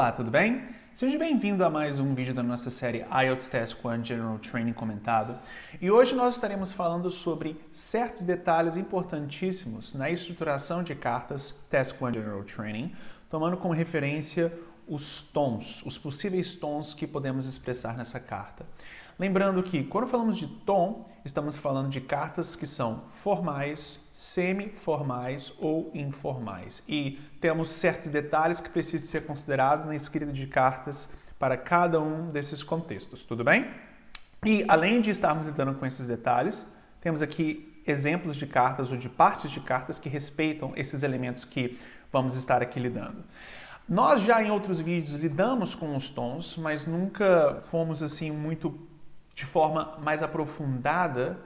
Olá, tudo bem? Seja bem-vindo a mais um vídeo da nossa série IELTS Task 1 General Training comentado. E hoje nós estaremos falando sobre certos detalhes importantíssimos na estruturação de cartas Task 1 General Training, tomando como referência os tons, os possíveis tons que podemos expressar nessa carta. Lembrando que, quando falamos de tom, estamos falando de cartas que são formais, semi-formais ou informais. E temos certos detalhes que precisam ser considerados na escrita de cartas para cada um desses contextos, tudo bem? E, além de estarmos lidando com esses detalhes, temos aqui exemplos de cartas ou de partes de cartas que respeitam esses elementos que vamos estar aqui lidando. Nós já em outros vídeos lidamos com os tons, mas nunca fomos assim muito de forma mais aprofundada,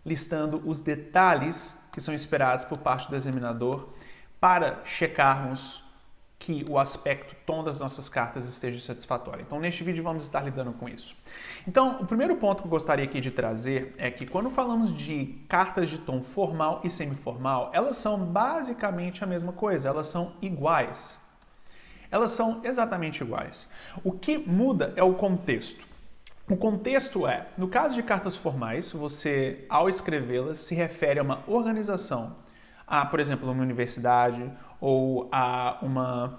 listando os detalhes que são esperados por parte do examinador para checarmos que o aspecto tom das nossas cartas esteja satisfatório. Então, neste vídeo vamos estar lidando com isso. Então, o primeiro ponto que eu gostaria aqui de trazer é que quando falamos de cartas de tom formal e semiformal, elas são basicamente a mesma coisa, elas são iguais. Elas são exatamente iguais. O que muda é o contexto. O contexto é, no caso de cartas formais, você, ao escrevê-las, se refere a uma organização, a, por exemplo, uma universidade ou a uma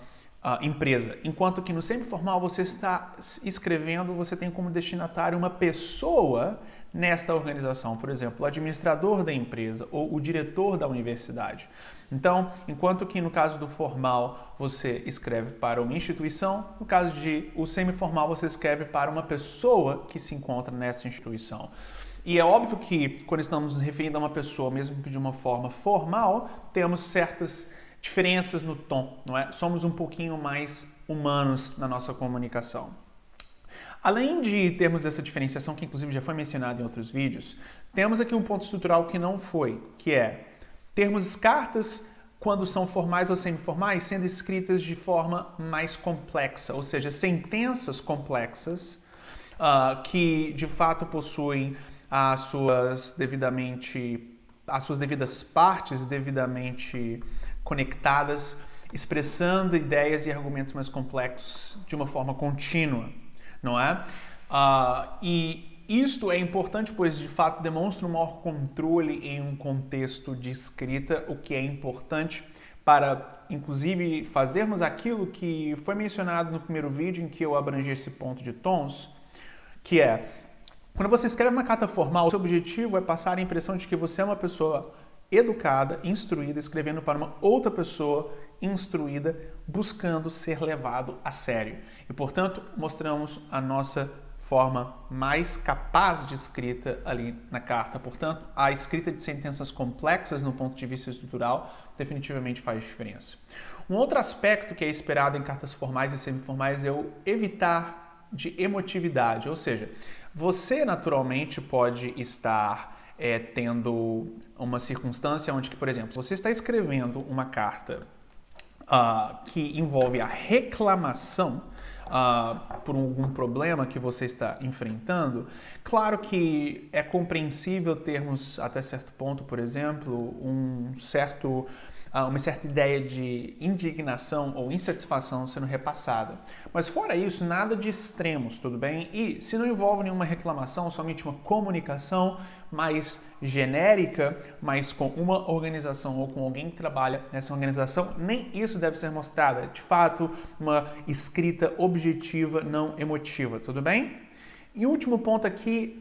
empresa. Enquanto que no semiformal você está escrevendo, você tem como destinatário uma pessoa nesta organização, por exemplo, o administrador da empresa ou o diretor da universidade. Então, enquanto que no caso do formal você escreve para uma instituição, no caso de o semiformal você escreve para uma pessoa que se encontra nessa instituição. E é óbvio que quando estamos nos referindo a uma pessoa, mesmo que de uma forma formal, temos certas diferenças no tom, não é? Somos um pouquinho mais humanos na nossa comunicação. Além de termos essa diferenciação, que inclusive já foi mencionada em outros vídeos, temos aqui um ponto estrutural que não foi, que é termos cartas, quando são formais ou semiformais, sendo escritas de forma mais complexa, ou seja, sentenças complexas que de fato possuem as suas devidas partes devidamente conectadas, expressando ideias e argumentos mais complexos de uma forma contínua, não é? E isto é importante, pois de fato demonstra um maior controle em um contexto de escrita, o que é importante para, inclusive, fazermos aquilo que foi mencionado no primeiro vídeo em que eu abrangi esse ponto de tons, que é, quando você escreve uma carta formal, o seu objetivo é passar a impressão de que você é uma pessoa educada, instruída, escrevendo para uma outra pessoa instruída, buscando ser levado a sério. E, portanto, mostramos a nossa forma mais capaz de escrita ali na carta. Portanto, a escrita de sentenças complexas no ponto de vista estrutural definitivamente faz diferença. Um outro aspecto que é esperado em cartas formais e semiformais é o evitar de emotividade, ou seja, você naturalmente pode estar tendo uma circunstância onde, por exemplo, você está escrevendo uma carta que envolve a reclamação por algum problema que você está enfrentando. Claro que é compreensível termos, até certo ponto, por exemplo, uma certa ideia de indignação ou insatisfação sendo repassada. Mas fora isso, nada de extremos, tudo bem? E se não envolve nenhuma reclamação, somente uma comunicação mais genérica, mas com uma organização ou com alguém que trabalha nessa organização, nem isso deve ser mostrado. De fato, uma escrita objetiva, não emotiva, tudo bem? E o último ponto aqui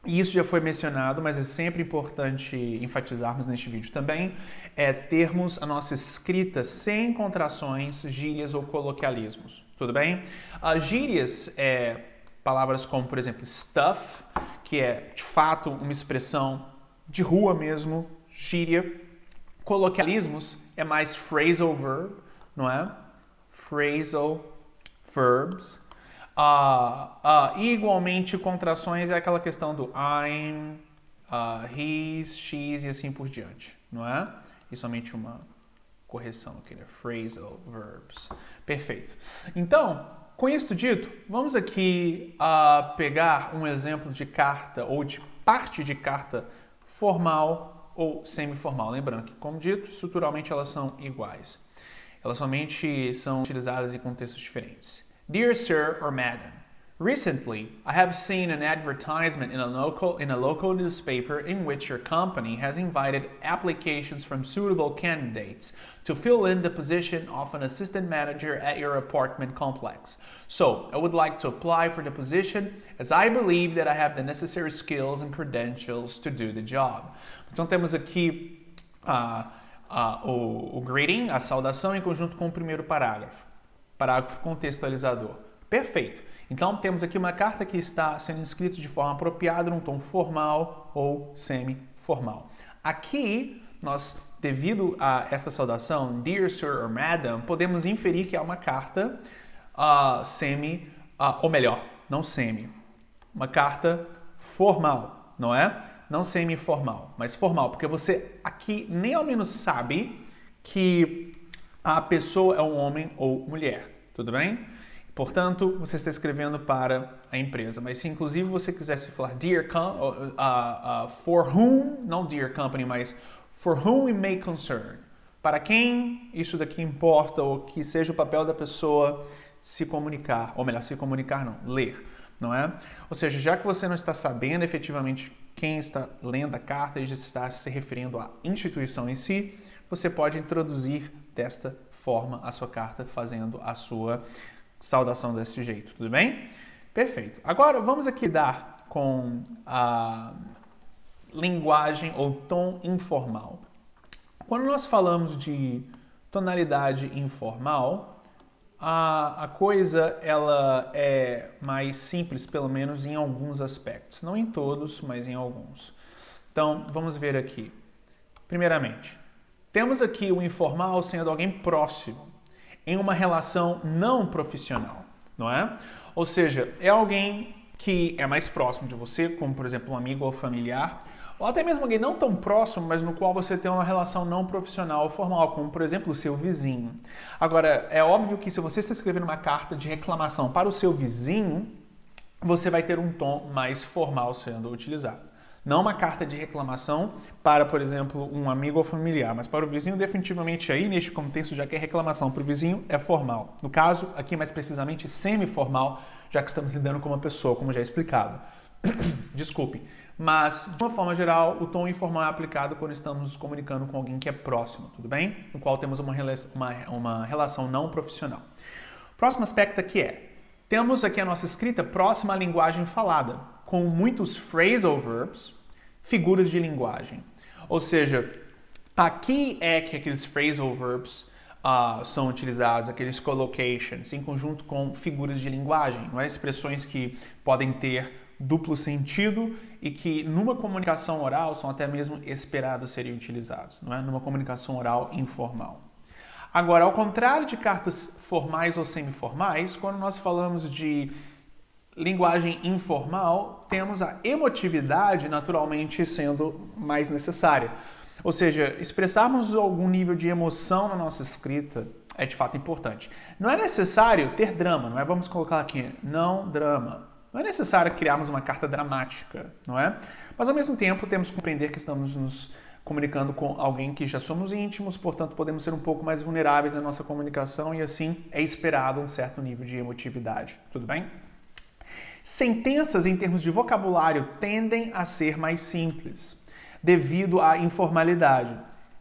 e isso já foi mencionado, mas é sempre importante enfatizarmos neste vídeo também, é termos a nossa escrita sem contrações, gírias ou coloquialismos, tudo bem? Gírias palavras como, por exemplo, stuff, que é de fato uma expressão de rua mesmo, gíria. Coloquialismos é mais phrasal verb, não é? Phrasal verbs. E igualmente contrações é aquela questão do I'm, he's, she's e assim por diante, não é? E somente uma correção aqui, né? Phrasal verbs. Perfeito. Então, com isso dito, vamos aqui pegar um exemplo de carta ou de parte de carta formal ou semiformal. Lembrando que, como dito, estruturalmente elas são iguais. Elas somente são utilizadas em contextos diferentes. Dear Sir or Madam, recently, I have seen an advertisement in a local newspaper in which your company has invited applications from suitable candidates to fill in the position of an assistant manager at your apartment complex. So, I would like to apply for the position as I believe that I have the necessary skills and credentials to do the job. Então temos aqui o greeting, a saudação em conjunto com o primeiro parágrafo. Parágrafo contextualizador. Perfeito. Então, temos aqui uma carta que está sendo escrita de forma apropriada, num tom formal ou semi-formal. Aqui, nós, devido a essa saudação, Dear Sir or Madam, podemos inferir que é uma carta ou melhor, não semi, uma carta formal, não é? Não semi-formal, mas formal, porque você aqui nem ao menos sabe que a pessoa é um homem ou mulher, tudo bem? Portanto, você está escrevendo para a empresa. Mas se inclusive você quisesse falar for whom, não dear company, mas for whom it may concern. Para quem isso daqui importa, ou que seja o papel da pessoa se comunicar, ou melhor, se comunicar não, ler, não é? Ou seja, já que você não está sabendo efetivamente quem está lendo a carta e já está se referindo à instituição em si, você pode introduzir desta forma a sua carta, fazendo a sua saudação desse jeito, tudo bem? Perfeito. Agora vamos aqui dar com a linguagem ou tom informal. Quando nós falamos de tonalidade informal, a coisa ela é mais simples, pelo menos em alguns aspectos. Não em todos, mas em alguns. Então, vamos ver aqui. Primeiramente, temos aqui o informal sendo alguém próximo, em uma relação não profissional, não é? Ou seja, é alguém que é mais próximo de você, como por exemplo um amigo ou familiar, ou até mesmo alguém não tão próximo, mas no qual você tem uma relação não profissional ou formal, como por exemplo o seu vizinho. Agora, é óbvio que se você está escrevendo uma carta de reclamação para o seu vizinho, você vai ter um tom mais formal sendo utilizado. Não uma carta de reclamação para, por exemplo, um amigo ou familiar, mas para o vizinho, definitivamente aí, neste contexto, já que a reclamação para o vizinho é formal. No caso, aqui mais precisamente, semi-formal, já que estamos lidando com uma pessoa, como já explicado. Desculpe. Mas, de uma forma geral, o tom informal é aplicado quando estamos nos comunicando com alguém que é próximo, tudo bem? No qual temos uma relação não profissional. O próximo aspecto aqui temos aqui a nossa escrita próxima à linguagem falada, com muitos phrasal verbs, figuras de linguagem. Ou seja, aqui é que aqueles phrasal verbs são utilizados, aqueles collocations, em conjunto com figuras de linguagem, não é? Expressões que podem ter duplo sentido e que numa comunicação oral são até mesmo esperados serem utilizados, não é? Numa comunicação oral informal. Agora, ao contrário de cartas formais ou semiformais, quando nós falamos de linguagem informal, temos a emotividade naturalmente sendo mais necessária. Ou seja, expressarmos algum nível de emoção na nossa escrita é de fato importante. Não é necessário ter drama, não é? Vamos colocar aqui, não drama. Não é necessário criarmos uma carta dramática, não é? Mas ao mesmo tempo temos que compreender que estamos nos comunicando com alguém que já somos íntimos, portanto podemos ser um pouco mais vulneráveis na nossa comunicação e assim é esperado um certo nível de emotividade. Tudo bem? Sentenças em termos de vocabulário tendem a ser mais simples, devido à informalidade.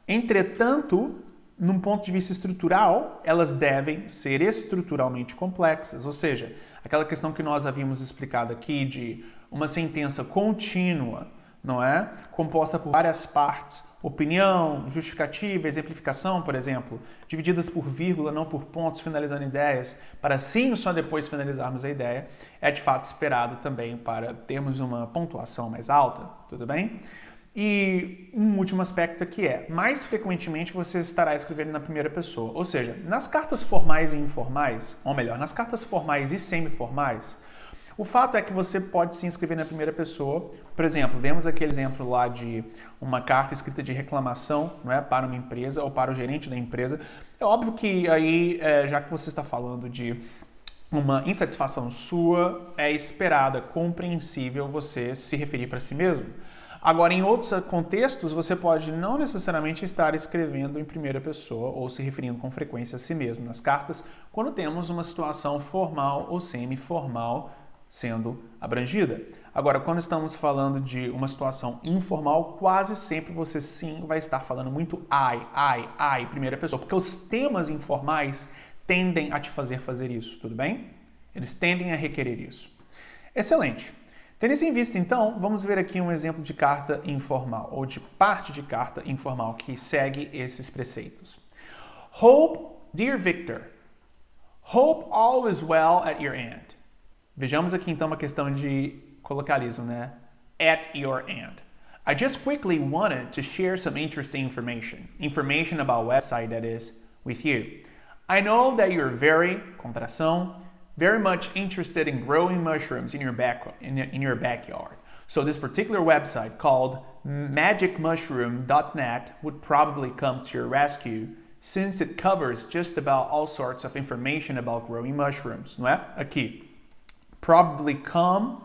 Entretanto, num ponto de vista estrutural, elas devem ser estruturalmente complexas, ou seja, aquela questão que nós havíamos explicado aqui de uma sentença contínua, não é? Composta por várias partes, opinião, justificativa, exemplificação, por exemplo, divididas por vírgula, não por pontos, finalizando ideias, para sim só depois finalizarmos a ideia, é de fato esperado também para termos uma pontuação mais alta, tudo bem? E um último aspecto aqui mais frequentemente você estará escrevendo na primeira pessoa, ou seja, nas cartas formais e informais, ou melhor, nas cartas formais e semiformais, o fato é que você pode sim escrever na primeira pessoa. Por exemplo, demos aquele exemplo lá de uma carta escrita de reclamação, não é, para uma empresa ou para o gerente da empresa. É óbvio que aí, já que você está falando de uma insatisfação sua, é esperada, compreensível você se referir para si mesmo. Agora, em outros contextos, você pode não necessariamente estar escrevendo em primeira pessoa ou se referindo com frequência a si mesmo nas cartas, quando temos uma situação formal ou semi-formal sendo abrangida. Agora, quando estamos falando de uma situação informal, quase sempre você sim vai estar falando muito I, primeira pessoa, porque os temas informais tendem a te fazer isso, tudo bem? Eles tendem a requerer isso. Excelente. Tendo isso em vista, então, vamos ver aqui um exemplo de carta informal, ou de parte de carta informal que segue esses preceitos. Hope, dear Victor, hope all is well at your end. Vejamos aqui, então, uma questão de colocalismo, né? At your end. I just quickly wanted to share some interesting information about website that is, with you. I know that you're very much interested in growing mushrooms in your backyard. So this particular website called magicmushroom.net would probably come to your rescue since it covers just about all sorts of information about growing mushrooms, não é? Aqui. Probably come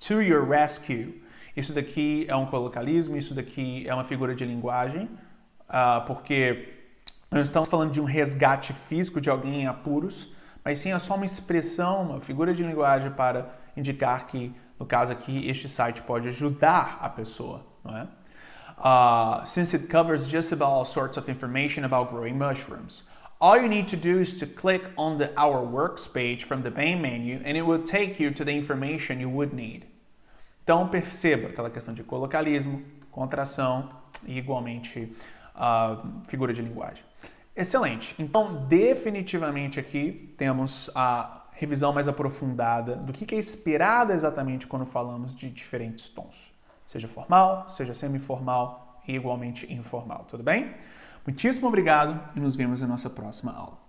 to your rescue. Isso daqui é um colocalismo, isso daqui é uma figura de linguagem, porque nós estamos falando de um resgate físico de alguém em apuros, mas sim é só uma expressão, uma figura de linguagem para indicar que, no caso aqui, este site pode ajudar a pessoa, não é? Since it covers just about all sorts of information about growing mushrooms. All you need to do is to click on the Our Works page from the main menu and it will take you to the information you would need. Então perceba aquela questão de colocalismo, contração e igualmente figura de linguagem. Excelente. Então definitivamente aqui temos a revisão mais aprofundada do que é esperado exatamente quando falamos de diferentes tons. Seja formal, seja semi-formal e igualmente informal, tudo bem? Muitíssimo obrigado e nos vemos na nossa próxima aula.